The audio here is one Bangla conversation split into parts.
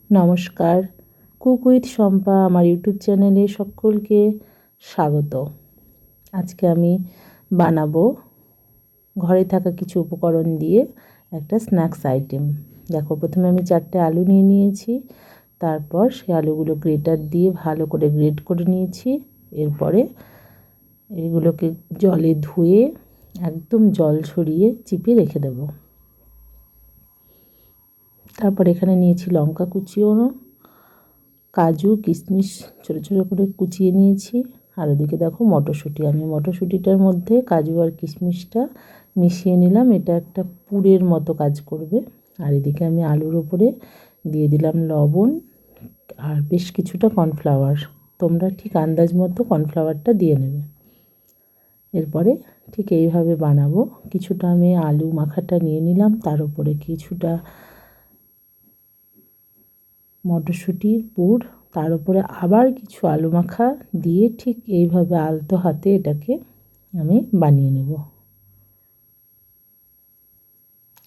নমস্কার, কুক উইথ শম্পা আমার ইউটিউব চ্যানেলে সকলকে স্বাগত। আজকে আমি বানাবো ঘরে থাকা কিছু উপকরণ দিয়ে একটা স্ন্যাক্স আইটেম। দেখো, প্রথমে আমি 4টে আলু নিয়ে নিয়েছি। তারপর সেই আলুগুলো গ্রেটার দিয়ে ভালো করে গ্রেট করে নিয়েছি। এরপরে এগুলোকে জলে ধুয়ে একদম জল ছড়িয়ে চিপে রেখে দেবো। তারপর এখানে নিয়েছি লঙ্কা কুচিও, কাজু কিশমিশ ছোটো ছোটো করে কুচিয়ে নিয়েছি। আর ওদিকে দেখো মটরশুঁটি, আমি মটরশুঁটিটার মধ্যে কাজু আর কিশমিশটা মিশিয়ে নিলাম, এটা একটা পুরের মতো কাজ করবে। আর এদিকে আমি আলুর ওপরে দিয়ে দিলাম লবণ আর বেশ কিছুটা কর্নফ্লাওয়ার। তোমরা ঠিক আন্দাজ মতো কর্নফ্লাওয়ারটা দিয়ে নেবে। এরপরে ঠিক এইভাবে বানাবো। কিছুটা আমি আলু মাখাটা নিয়ে নিলাম, তার উপরে কিছুটা মটরশুঁটির পুর, তার উপরে আবার কিছু আলু মাখা দিয়ে ঠিক এইভাবে আলতো হাতে এটাকে আমি বানিয়ে নেব।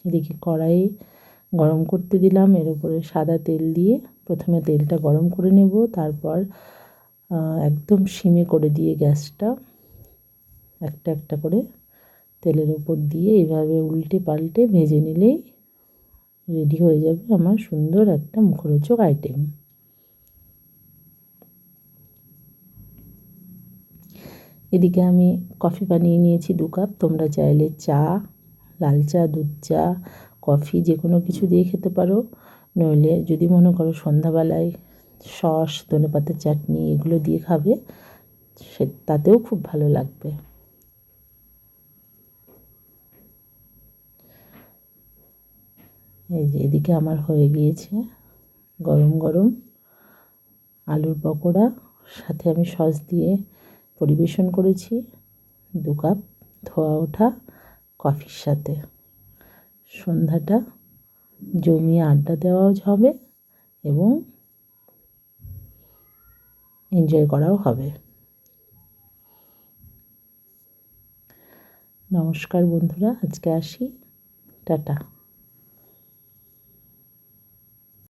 এদিকে কড়াই গরম করতে দিলাম, এর উপরে সাদা তেল দিয়ে প্রথমে তেলটা গরম করে নেব। তারপর একদম সিমে করে দিয়ে গ্যাসটা একটা একটা করে তেলের উপর দিয়ে এইভাবে উল্টে পাল্টে ভেজে নিলেই রেডি হয়ে যাবে আমার সুন্দর একটা মুখরোচক আইটেম। এদিকে আমি কফি বানিয়ে নিয়েছি 2 কাপ। তোমরা চাইলে চা, লাল চা, দুধ চা, কফি যে কোনো কিছু দিয়ে খেতে পারো। নইলে যদি মনে করো সন্ধ্যাবেলায় সস, ধনেপাতার চাটনি এগুলো দিয়ে খাবে, তাতেও খুব ভালো লাগবে। এই যে এদিকে আমার হয়ে গিয়েছে গরম গরম আলুর পকোড়া, সাথে আমি সস দিয়ে পরিবেশন করেছি 2 কাপ ধোয়া ওঠা কফির সাথে। সন্ধ্যাটা জমিয়ে আড্ডা দেওয়াও হবে এবং এনজয় করাও হবে। নমস্কার বন্ধুরা, আজকে আসি, টাটা।